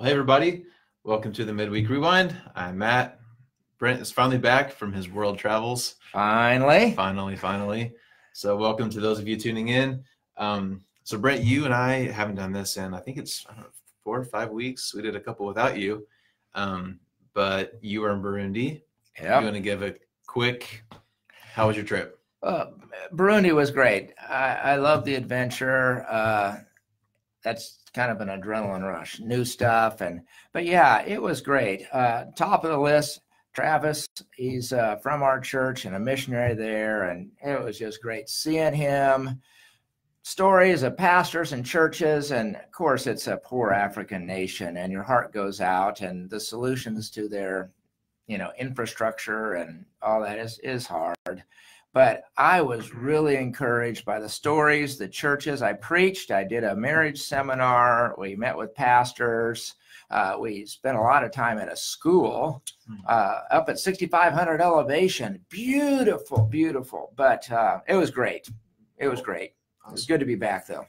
Well, hey everybody, welcome to the Midweek Rewind. I'm Matt. Brent is finally back from his world travels. Finally. Finally. So welcome to those of you tuning in. So Brent, you and I haven't done this in, I think it's, I don't know, 4 or 5 weeks. We did a couple without you, but you were in Burundi. Yeah. You want to give a quick, how was your trip? Burundi was great. I love the adventure. That's kind of an adrenaline rush, new stuff. But yeah, it was great. Top of the list, Travis, he's from our church and a missionary there. And it was just great seeing him. Stories of pastors and churches. And of course, it's a poor African nation and your heart goes out, and the solutions to their, infrastructure and all that is hard. But I was really encouraged by the stories, the churches. I preached. I did a marriage seminar. We met with pastors. We spent a lot of time at a school up at 6,500 elevation. Beautiful, beautiful. But it was great. It was great. It was good to be back, though.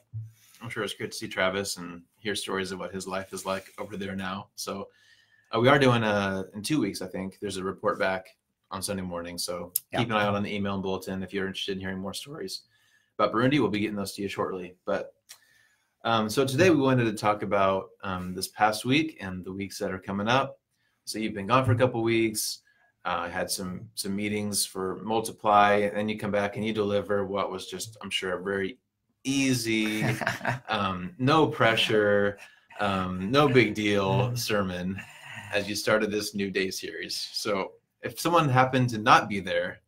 I'm sure it's great to see Travis and hear stories of what his life is like over there now. So we are doing in 2 weeks, I think, there's a report back on Sunday morning. So keep an eye out on the email and bulletin if you're interested in hearing more stories about Burundi. We'll be getting those to you shortly. But so today we wanted to talk about this past week and the weeks that are coming up. So you've been gone for a couple of weeks, had some meetings for Multiply, and then you come back and you deliver what was just, I'm sure, a very easy, no pressure, no big deal sermon as you started this New Day series. So if someone happened to not be there,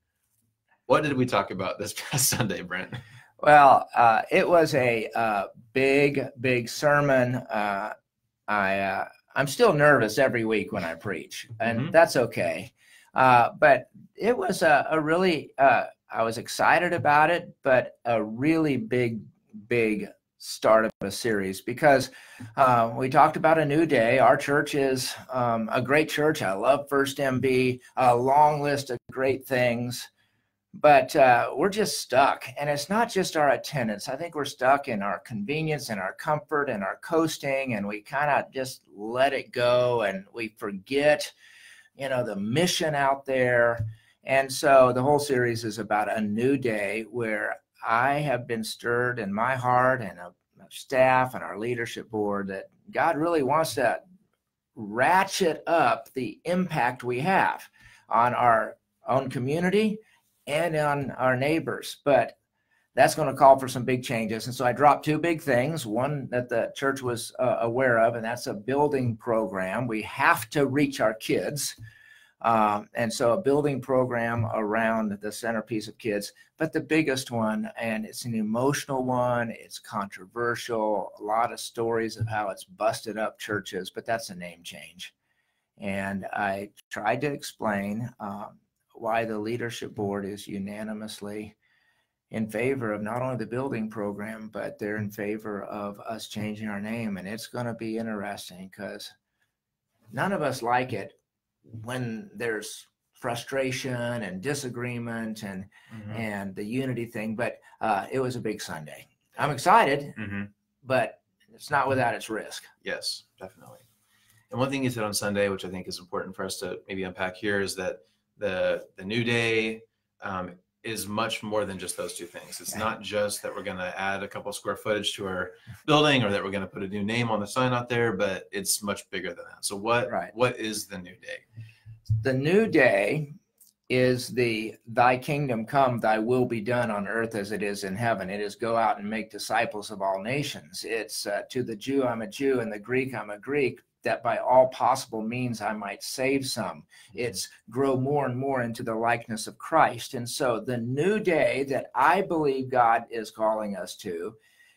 what did we talk about this past Sunday, Brent? Well, it was a big sermon. I'm still nervous every week when I preach, and that's okay. But it was a really, I was excited about it, but a really big start of a series, because we talked about a new day. Our church is a great church. I love First MB, a long list of great things, but we're just stuck. And it's not just our attendance. I think we're stuck in our convenience and our comfort and our coasting, and we kind of just let it go and we forget, the mission out there. And so the whole series is about a new day where I have been stirred in my heart and our staff and our leadership board that God really wants to ratchet up the impact we have on our own community and on our neighbors. But that's going to call for some big changes. And so I dropped 2 big things, one that the church was aware of, and that's a building program. We have to reach our kids. And so a building program around the centerpiece of kids, but the biggest one, and it's an emotional one, it's controversial, a lot of stories of how it's busted up churches, but that's a name change. And I tried to explain why the leadership board is unanimously in favor of not only the building program, but they're in favor of us changing our name. And it's going to be interesting because none of us like it when there's frustration and disagreement and the unity thing, but it was a big Sunday. I'm excited, but it's not without its risk. Yes, definitely. And one thing you said on Sunday, which I think is important for us to maybe unpack here, is that the New Day is much more than just those 2 things. It's not just that we're going to add a couple square footage to our building or that we're going to put a new name on the sign out there, but it's much bigger than that. So what is the New Day? The New Day is the thy kingdom come, thy will be done on earth as it is in heaven. It is go out and make disciples of all nations. It's to the Jew, I'm a Jew, and the Greek, I'm a Greek, that by all possible means I might save some. It's grow more and more into the likeness of Christ. And so the new day that I believe God is calling us to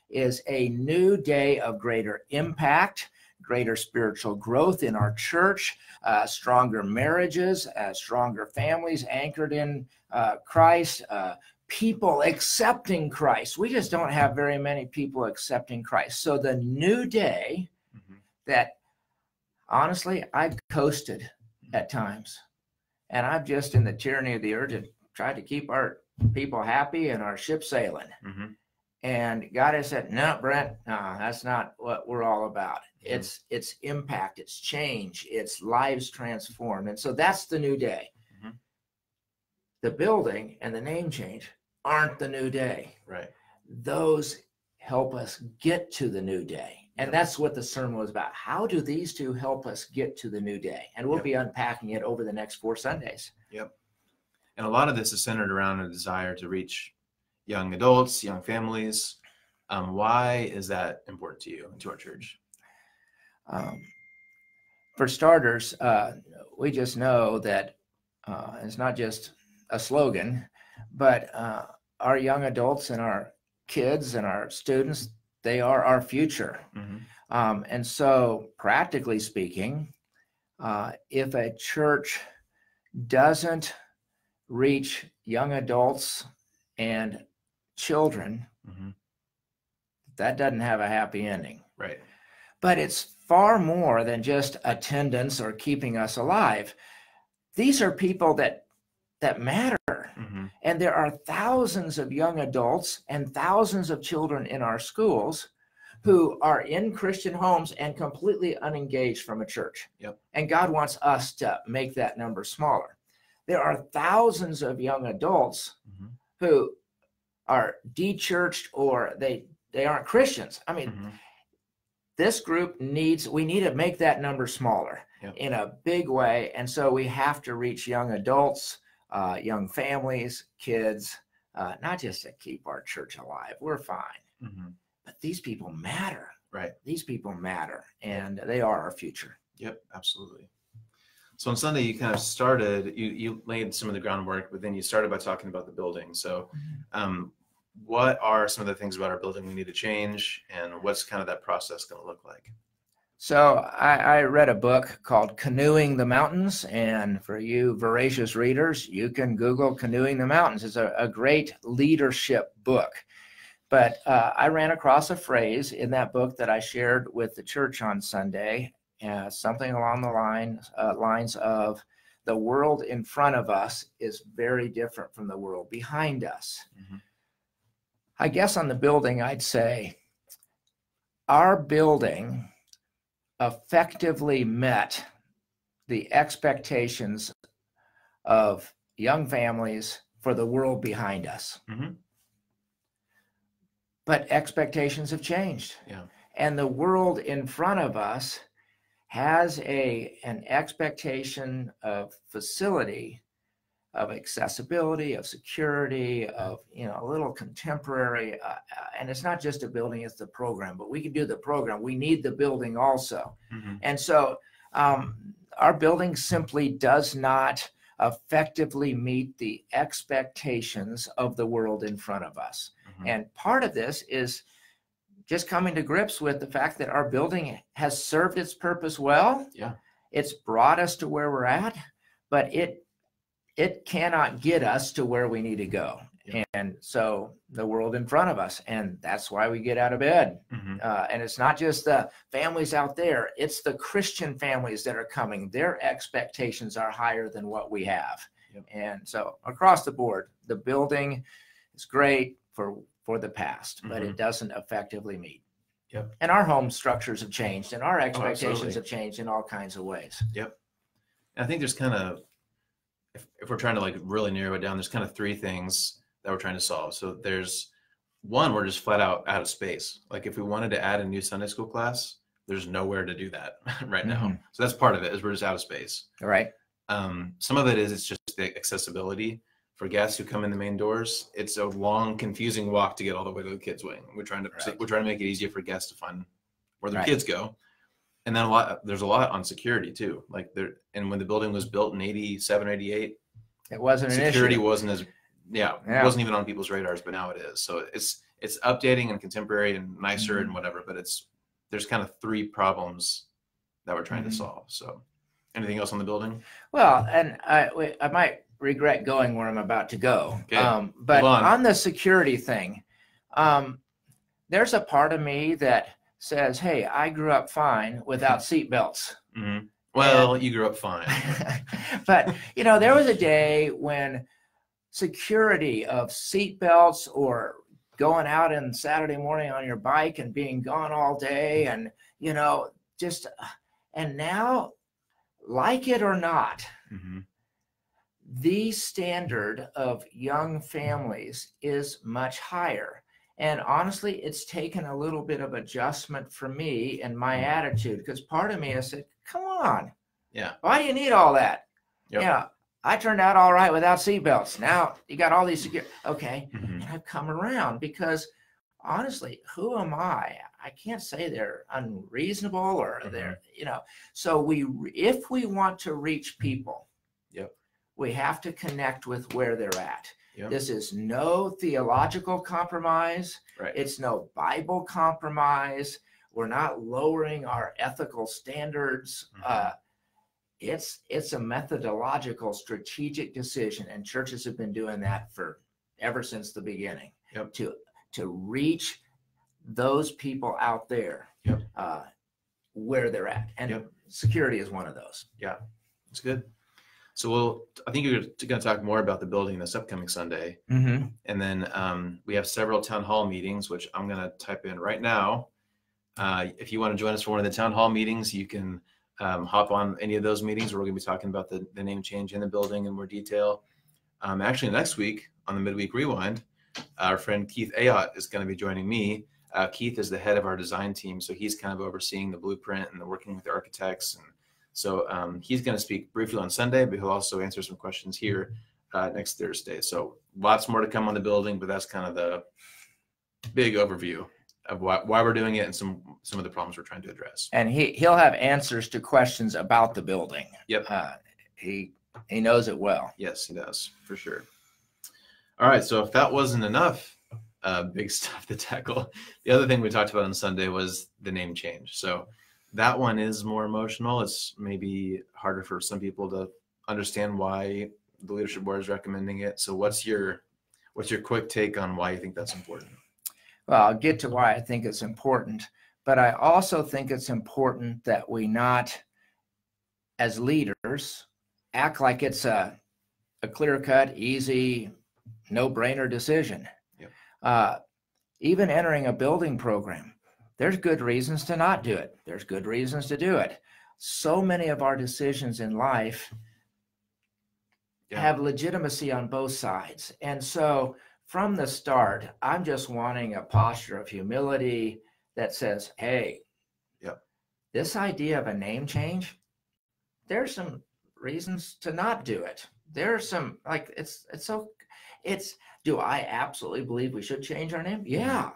is a new day of greater impact, greater spiritual growth in our church, stronger marriages, stronger families anchored in Christ, people accepting Christ. We just don't have very many people accepting Christ. So the new day that, honestly, I've coasted at times, and I've just, in the tyranny of the urgent, tried to keep our people happy and our ship sailing. And God has said, no, Brent, no, that's not what we're all about. It's impact, it's change, it's lives transformed. And so that's the new day. The building and the name change aren't the new day. Right. Those help us get to the new day. And that's what the sermon was about. How do these two help us get to the new day? And we'll be unpacking it over the next 4 Sundays. Yep. And a lot of this is centered around a desire to reach young adults, young families. Why is that important to you and to our church? For starters, we just know that it's not just a slogan, but our young adults and our kids and our students, they are our future. And so practically speaking, if a church doesn't reach young adults and children, that doesn't have a happy ending. Right. But it's far more than just attendance or keeping us alive. These are people that matter. And there are thousands of young adults and thousands of children in our schools who are in Christian homes and completely unengaged from a church. And God wants us to make that number smaller. There are thousands of young adults who are de-churched or they aren't Christians. I mean, this group we need to make that number smaller in a big way. And so we have to reach young adults, young families, kids, not just to keep our church alive. We're fine. But these people matter. Right. These people matter, and they are our future. Yep, absolutely. So on Sunday, you kind of started, you laid some of the groundwork, but then you started by talking about the building. So what are some of the things about our building we need to change, and what's kind of that process going to look like? So I read a book called Canoeing the Mountains, and for you voracious readers, you can Google Canoeing the Mountains. It's a great leadership book. But I ran across a phrase in that book that I shared with the church on Sunday, something along the lines of, the world in front of us is very different from the world behind us. I guess on the building, I'd say our building effectively met the expectations of young families for the world behind us. But expectations have changed. And the world in front of us has an expectation of facility, of accessibility, of security, of a little contemporary, and it's not just a building, it's the program. But we can do the program. We need the building also. And so our building simply does not effectively meet the expectations of the world in front of us. And part of this is just coming to grips with the fact that our building has served its purpose well. It's brought us to where we're at, but it cannot get us to where we need to go. And so the world in front of us, and that's why we get out of bed. And it's not just the families out there, it's the Christian families that are coming. Their expectations are higher than what we have. And so across the board, the building is great for the past, but it doesn't effectively meet. And our home structures have changed, and our expectations have changed in all kinds of ways. And I think there's kind of, if we're trying to like really narrow it down, there's kind of 3 things that we're trying to solve. So there's one, we're just flat out of space. Like if we wanted to add a new Sunday school class, there's nowhere to do that right now. So that's part of it, is we're just out of space. Right. Some of it is it's just the accessibility for guests who come in the main doors. It's a long, confusing walk to get all the way to the kids' wing. We're trying to make it easier for guests to find where their kids go. And then there's a lot on security too. Like and when the building was built in 87, 88, it wasn't an issue. Security wasn't as it wasn't even on people's radars, but now it is. So it's updating and contemporary and nicer and whatever, but there's kind of 3 problems that we're trying to solve. So anything else on the building? Well, and I might regret going where I'm about to go. Okay. But on the security thing, there's a part of me that says, hey, I grew up fine without seatbelts. Well, you grew up fine. But, there was a day when security of seatbelts or going out on Saturday morning on your bike and being gone all day, and just, and now, like it or not, the standard of young families is much higher. And honestly, it's taken a little bit of adjustment for me and my attitude, because part of me has said, come on. Yeah. Why do you need all that? Yep. Yeah. I turned out all right without seatbelts. Now you got all these secure. Okay. And I've come around, because honestly, who am I? I can't say they're unreasonable or they're, so if we want to reach people, we have to connect with where they're at. Yep. This is no theological compromise. Right. It's no Bible compromise. We're not lowering our ethical standards. It's a methodological, strategic decision, and churches have been doing that ever since the beginning. Yep. To reach those people out there, where they're at, and security is one of those. Yeah, that's good. So I think you're going to talk more about the building this upcoming Sunday. And then we have several town hall meetings, which I'm going to type in right now. If you want to join us for one of the town hall meetings, you can hop on any of those meetings where we're going to be talking about the name change in the building in more detail. Actually, next week on the Midweek Rewind, our friend Keith Ayotte is going to be joining me. Keith is the head of our design team, so he's kind of overseeing the blueprint and the working with the architects. And so he's going to speak briefly on Sunday, but he'll also answer some questions here next Thursday. So lots more to come on the building, but that's kind of the big overview of why we're doing it and some of the problems we're trying to address. And he'll have answers to questions about the building. Yep. He knows it well. Yes, he does, for sure. All right, so if that wasn't enough big stuff to tackle, the other thing we talked about on Sunday was the name change. So that one is more emotional. It's maybe harder for some people to understand why the leadership board is recommending it. So what's your quick take on why you think that's important? Well, I'll get to why I think it's important, but I also think it's important that we not, as leaders, act like it's a clear-cut, easy, no-brainer decision. Yep. Even entering a building program, there's good reasons to not do it. There's good reasons to do it. So many of our decisions in life have legitimacy on both sides. And so from the start, I'm just wanting a posture of humility that says, hey, this idea of a name change, there's some reasons to not do it. There's some, do I absolutely believe we should change our name? Yeah.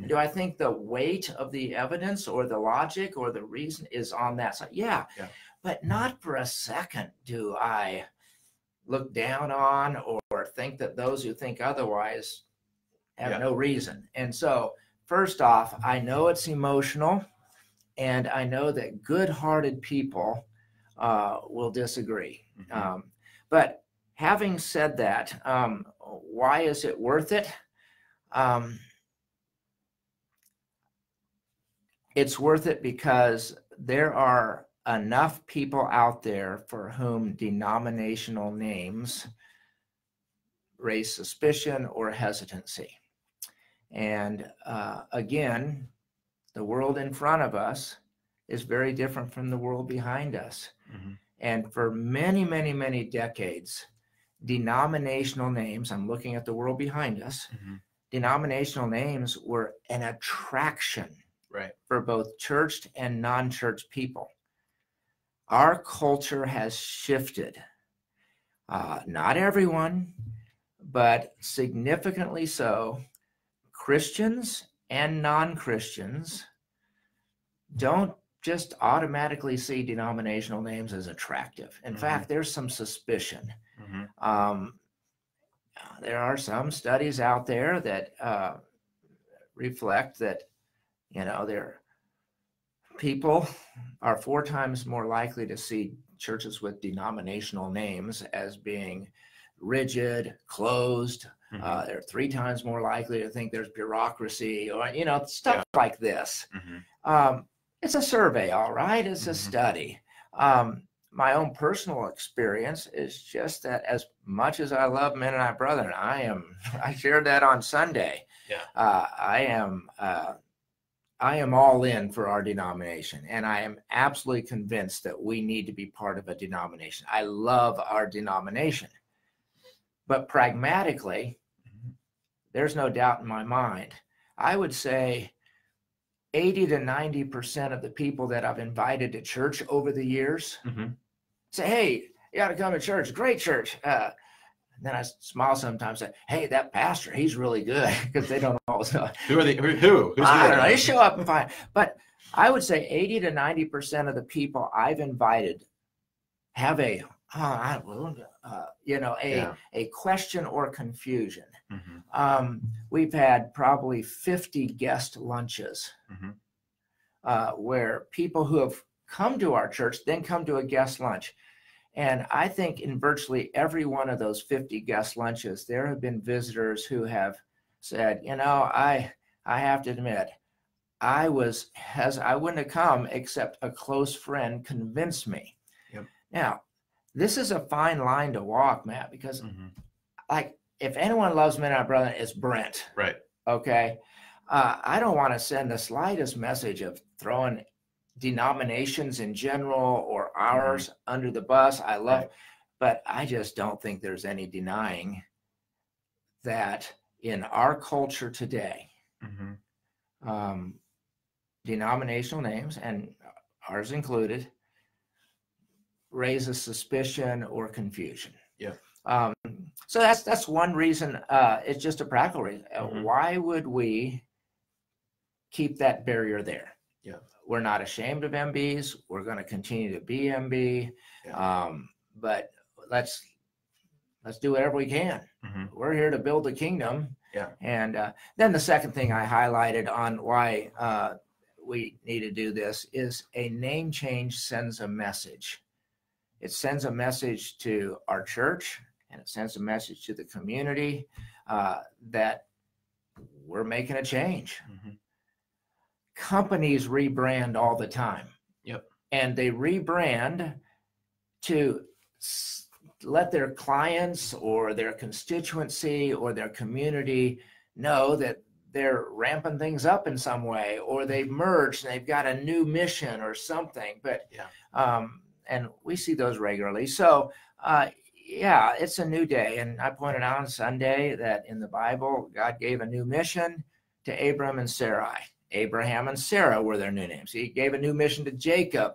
Do I think the weight of the evidence or the logic or the reason is on that side? Yeah. But not for a second do I look down on or think that those who think otherwise have no reason. And so first off, I know it's emotional, and I know that good-hearted people will disagree. But having said that, why is it worth it? It's worth it because there are enough people out there for whom denominational names raise suspicion or hesitancy. And again, the world in front of us is very different from the world behind us. And for many, many, many decades, denominational names, I'm looking at the world behind us, denominational names were an attraction for both churched and non-church people. Our culture has shifted. Not everyone, but significantly so. Christians and non-Christians don't just automatically see denominational names as attractive. In fact, there's some suspicion. There are some studies out there that reflect that, people are 4 times more likely to see churches with denominational names as being rigid, closed. They're 3 times more likely to think there's bureaucracy or, stuff like this. It's a survey, all right? It's a study. My own personal experience is just that as much as I love Mennonite Brethren, I shared that on Sunday. I am all in for our denomination, and I am absolutely convinced that we need to be part of a denomination. I love our denomination, but pragmatically, there's no doubt in my mind. I would say 80 to 90% of the people that I've invited to church over the years say, "Hey, you got to come to church. Great church." Then I smile sometimes and say, "Hey, that pastor, he's really good," because they don't always know. Who's I don't know. They show up and find. But I would say 80 to 90% of the people I've invited have a question or confusion. We've had probably 50 guest lunches where people who have come to our church then come to a guest lunch. And I think in virtually every one of those 50 guest lunches, there have been visitors who have said, I have to admit, I wouldn't have come except a close friend convinced me. Yep. Now, this is a fine line to walk, Matt, because like if anyone loves Midnight Brother, it's Brent. Right. Okay. I don't want to send the slightest message of throwing denominations in general or ours under the bus. I love, but I just don't think there's any denying that in our culture today, denominational names, and ours included, raises suspicion or confusion. Yeah. So that's one reason. It's just a practical reason. Why would we keep that barrier there? Yeah. We're not ashamed of MBs. We're going to continue to be MB. Yeah. But let's do whatever we can. We're here to build the kingdom. Yeah. And then the second thing I highlighted on why we need to do this is a name change sends a message. It sends a message to our church, and it sends a message to the community that we're making a change. Companies rebrand all the time. Yep. And they rebrand to let their clients or their constituency or their community know that they're ramping things up in some way, or they've merged and they've got a new mission or something. But and we see those regularly. So it's a new day. And I pointed out on Sunday that in the Bible, God gave a new mission to Abram and Sarai. Abraham and Sarah were their new names. He gave a new mission to Jacob.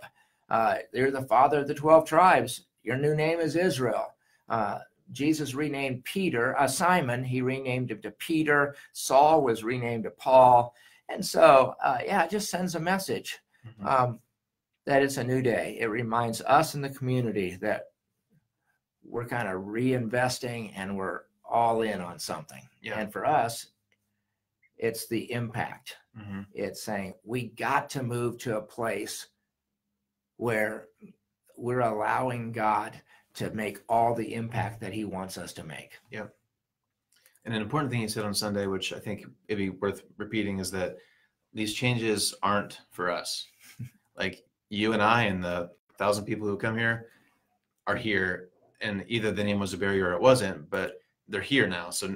They're the father of the 12 tribes. Your new name is Israel. Jesus renamed Simon. He renamed him to Peter. Saul was renamed to Paul. And so, it just sends a message that it's a new day. It reminds us in the community that we're kind of reinvesting and we're all in on something. Yeah. And for us, it's the impact. It's saying we got to move to a place where we're allowing God to make all the impact that he wants us to make. Yeah. And an important thing you said on Sunday, which I think it'd be worth repeating, is that these changes aren't for us. Like you and I and the 1,000 people who come here are here, and either the name was a barrier or it wasn't, but they're here now. So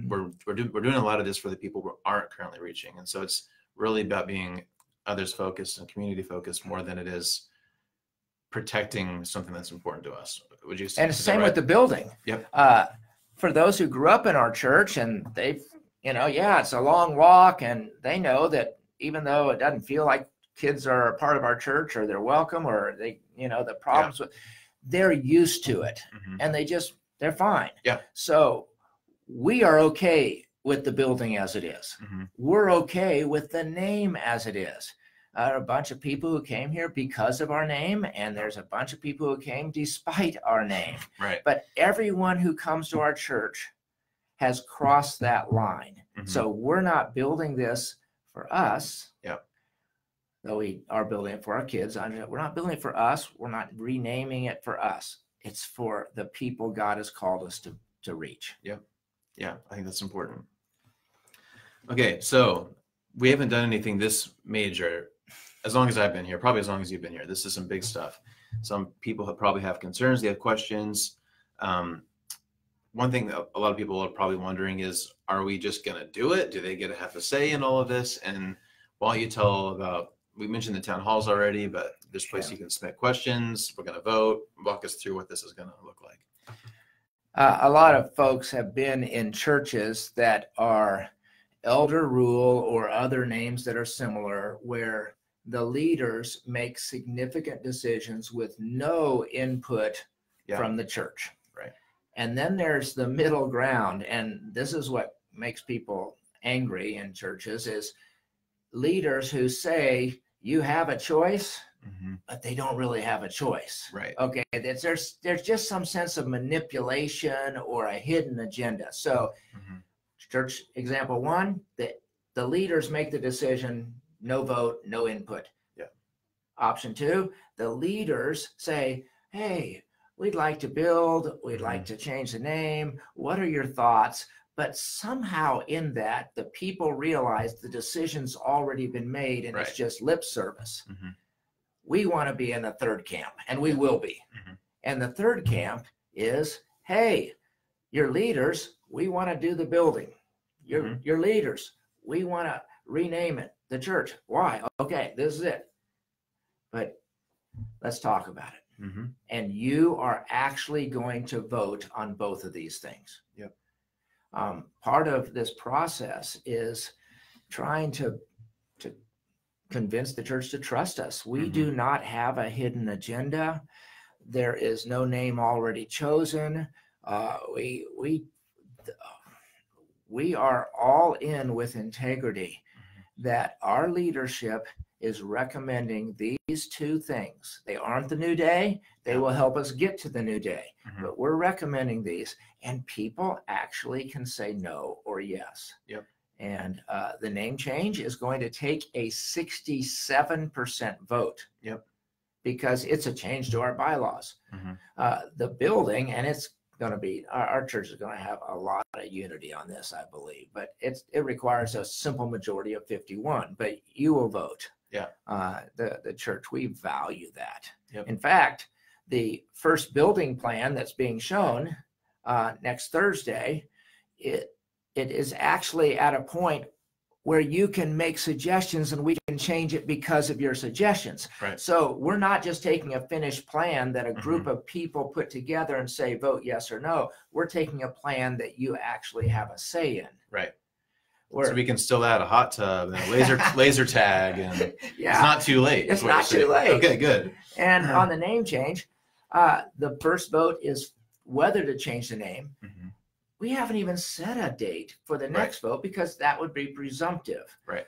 we're doing a lot of this for the people who aren't currently reaching. And so it's really about being others focused and community focused more than it is protecting something that's important to us. Would you say? And it's the same with the building. Yep. For those who grew up in our church and they've, it's a long walk, and they know that even though it doesn't feel like kids are a part of our church or they're welcome or they, the problems with, they're used to it and they're fine. Yeah. So we are okay with the building as it is. We're okay with the name as it is. A bunch of people who came here because of our name, and there's a bunch of people who came despite our name. Right. But everyone who comes to our church has crossed that line. So we're not building this for us. Yep. Though we are building it for our kids. We're not building it for us. We're not renaming it for us. It's for the people God has called us to reach. Yep. Yeah, I think that's important. Okay, so we haven't done anything this major as long as I've been here, probably as long as you've been here. This is some big stuff. Some people probably have concerns. They have questions. one thing that a lot of people are probably wondering is, are we just going to do it? Do they get to have a say in all of this? And while you tell about, we mentioned the town halls already, but there's a place you can submit questions. We're going to vote. Walk us through what this is going to look like. A lot of folks have been in churches that are elder rule or other names that are similar, where the leaders make significant decisions with no input from the church. Right. And then there's the middle ground. And this is what makes people angry in churches, is leaders who say you have a choice, but they don't really have a choice. Right. Okay. There's just some sense of manipulation or a hidden agenda. So church example one, the leaders make the decision, no vote, no input. Yeah. Option two, the leaders say, hey, we'd like to build, we'd like to change the name. What are your thoughts? But somehow in that, the people realize the decision's already been made and it's just lip service. We want to be in the third camp, and we will be. And the third camp is, hey, your leaders, we want to do the building. Your leaders, we want to rename it the church. Why? Okay, this is it. But let's talk about it. And you are actually going to vote on both of these things. Yep. Part of this process is trying to convince the church to trust us. We do not have a hidden agenda. There is no name already chosen. We are all in with integrity that our leadership is recommending these two things. They aren't the new day. They will help us get to the new day. But we're recommending these, and people actually can say no or yes. Yep. And the name change is going to take a 67% vote. Yep. Because it's a change to our bylaws. The building, and it's going to be, our church is going to have a lot of unity on this, I believe, but it requires a simple majority of 51, but you will vote. Yeah. The church, we value that. Yep. In fact, the first building plan that's being shown next Thursday, it is actually at a point where you can make suggestions and we can change it because of your suggestions. Right. So we're not just taking a finished plan that a group of people put together and say, vote yes or no. We're taking a plan that you actually have a say in. Right. So we can still add a hot tub and a laser tag, and it's not too late. It's not too late. Okay, good. And on the name change, the first vote is whether to change the name. We haven't even set a date for the next vote because that would be presumptive. Right.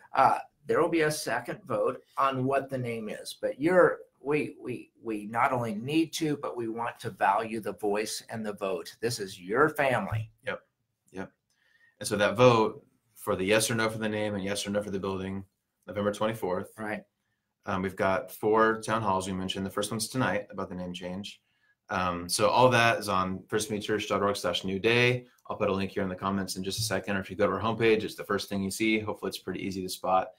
There will be a second vote on what the name is, but we not only need to, but we want to value the voice and the vote. This is your family. Yep. And so that vote for the yes or no for the name and yes or no for the building, November 24th. Right. We've got 4 town halls. We mentioned the first one's tonight about the name change. So all that is on firstmeetchurch.org/new day. I'll put a link here in the comments in just a second, or if you go to our homepage, it's the first thing you see. Hopefully it's pretty easy to spot.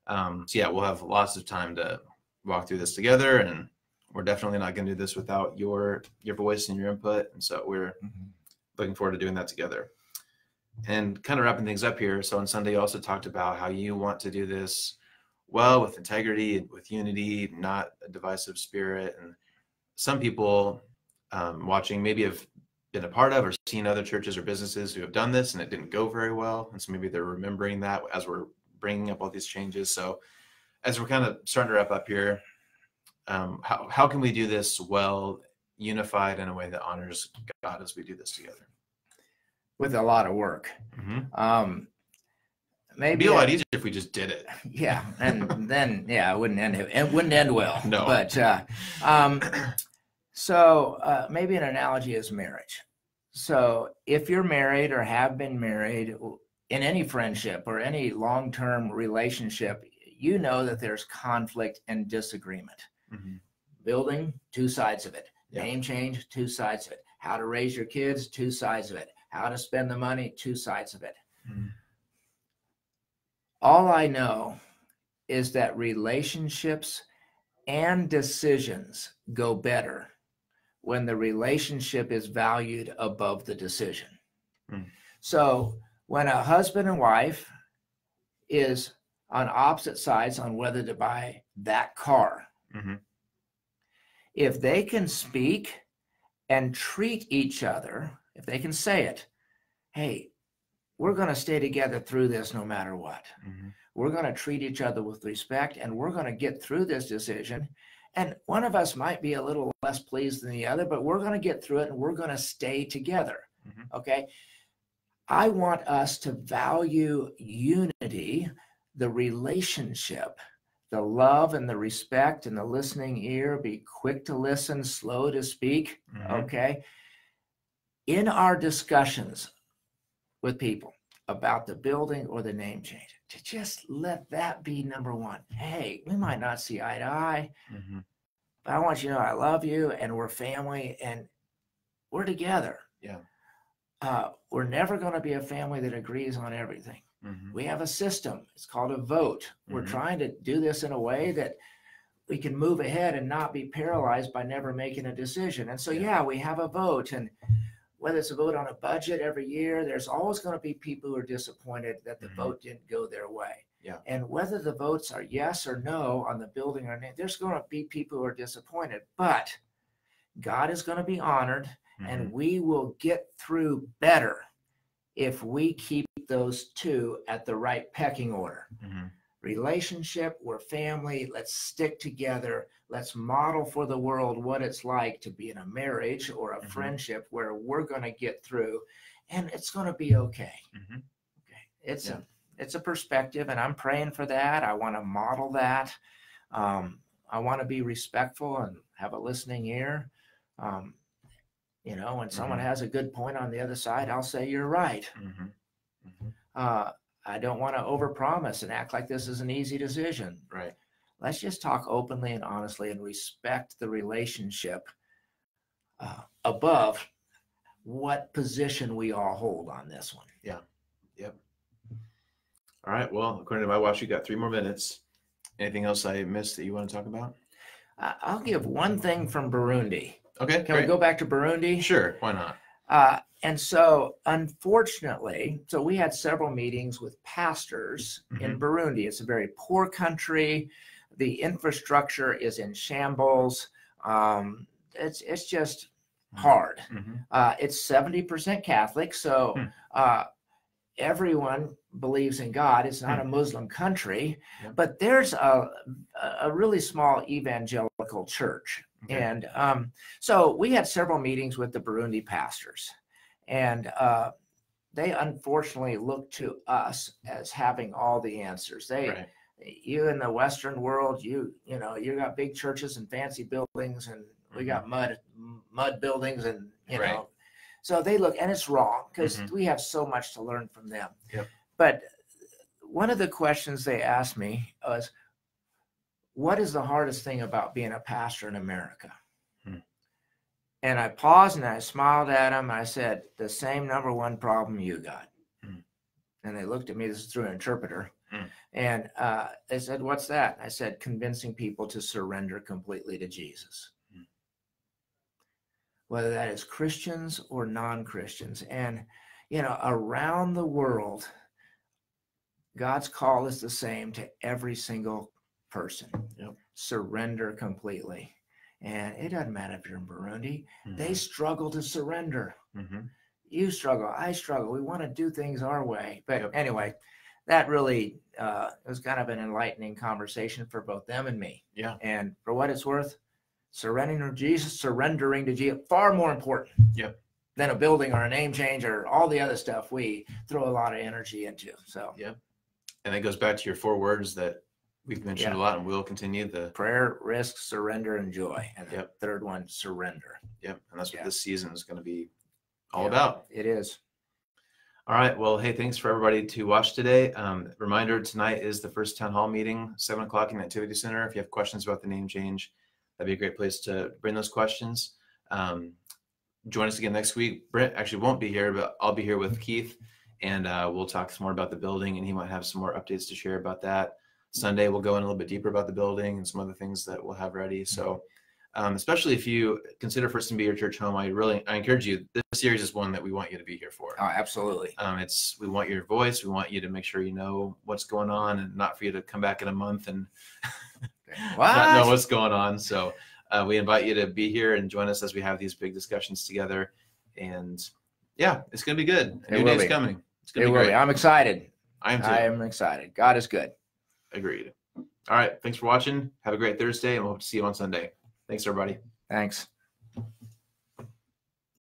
So yeah, we'll have lots of time to walk through this together, and we're definitely not going to do this without your voice and your input. And so we're looking forward to doing that together. And kind of wrapping things up here. So on Sunday, you also talked about how you want to do this well, with integrity, with unity, not a divisive spirit. And some people watching maybe have been a part of or seen other churches or businesses who have done this and it didn't go very well. And so maybe they're remembering that as we're bringing up all these changes. So as we're kind of starting to wrap up here, how can we do this well, unified in a way that honors God as we do this together? With a lot of work. Maybe it'd be a lot easier if we just did it. Yeah, and then it wouldn't end well. No. But so maybe an analogy is marriage. So if you're married or have been married in any friendship or any long-term relationship, you know that there's conflict and disagreement. Building, 2 sides of it. Name change, 2 sides of it. How to raise your kids, 2 sides of it. How to spend the money, 2 sides of it. All I know is that relationships and decisions go better when the relationship is valued above the decision. Mm. So when a husband and wife is on opposite sides on whether to buy that car, Mm-hmm. if they can speak and treat each other, if they can say it, hey, we're going to stay together through this no matter what. Mm-hmm. We're going to treat each other with respect, and we're going to get through this decision. And one of us might be a little less pleased than the other, but we're going to get through it, and we're going to stay together. Mm-hmm. Okay? I want us to value unity, the relationship, the love and the respect and the listening ear, be quick to listen, slow to speak. Mm-hmm. Okay? In our discussions with people about the building or the name change, to just let that be number one. Hey, we might not see eye to eye, Mm-hmm. but I want you to know I love you, and we're family, and we're together. Yeah. We're never going to be a family that agrees on everything. Mm-hmm. We have a system. It's called a vote. We're Mm-hmm. trying to do this in a way that we can move ahead and not be paralyzed by never making a decision. And so, yeah, we have a vote. And whether it's a vote on a budget every year, there's always going to be people who are disappointed that the Mhm. vote didn't go their way. Yeah. And whether the votes are yes or no on the building or not, there's going to be people who are disappointed. But God is going to be honored, and we will get through better if we keep those two at the right pecking order. Mm-hmm. Relationship, we're family, let's stick together. Let's model for the world what it's like to be in a marriage or a friendship where we're going to get through, and it's going to be okay. Mm-hmm. Okay. It's a perspective, and I'm praying for that. I want to model that. I want to be respectful and have a listening ear. When someone has a good point on the other side, I'll say you're right. Mm-hmm. Mm-hmm. I don't want to overpromise and act like this is an easy decision. Right. Let's just talk openly and honestly and respect the relationship above what position we all hold on this one. Yeah. Yep. All right. Well, according to my watch, you got 3 more minutes. Anything else I missed that you want to talk about? I'll give one thing from Burundi. Okay. Can we go back to Burundi? Sure. Why not? And so, unfortunately, we had several meetings with pastors in Burundi. It's a very poor country. The infrastructure is in shambles. It's just hard. It's 70% Catholic, so everyone believes in God. It's not a Muslim country, but there's a really small evangelical church. Okay. And so we had several meetings with the Burundi pastors, and they unfortunately look to us as having all the answers. You in the Western world, you got big churches and fancy buildings, and we got mud buildings, and you know. So they look, and it's wrong because we have so much to learn from them. Yep. But one of the questions they asked me was, what is the hardest thing about being a pastor in America? And I paused and I smiled at them. I said, the same number one problem you got. And they looked at me, this is through an interpreter. And they said, what's that? I said, convincing people to surrender completely to Jesus. Whether that is Christians or non-Christians. And, around the world, God's call is the same to every single person. Surrender completely. And it doesn't matter if you're in Burundi. They struggle to surrender. You struggle. I struggle. We want to do things our way. But anyway, that really was kind of an enlightening conversation for both them and me. Yeah. And for what it's worth, surrendering to Jesus, far more important than a building or a name change or all the other stuff we throw a lot of energy into. So and it goes back to your 4 words that we've mentioned a lot, and we'll continue: the prayer, risk, surrender, and joy. And the third one, surrender. And that's what this season is going to be all about. It is. All right. Well, hey, thanks for everybody to watch today. Reminder, tonight is the first town hall meeting, 7:00 in the Activity Center. If you have questions about the name change, that'd be a great place to bring those questions. Join us again next week. Brent actually won't be here, but I'll be here with Keith, and we'll talk some more about the building, and he might have some more updates to share about that. Sunday, we'll go in a little bit deeper about the building and some other things that we'll have ready. So especially if you consider First and Be your church home. I encourage you. This series is one that we want you to be here for. Oh, absolutely. We want your voice. We want you to make sure you know what's going on, and not for you to come back in a month and not know what's going on. So we invite you to be here and join us as we have these big discussions together. And yeah, it's going to be good. A new day is coming. It's going to be great. I'm excited. I am too. I am excited. God is good. Agreed. All right. Thanks for watching. Have a great Thursday, and we'll hope to see you on Sunday. Thanks, everybody. Thanks.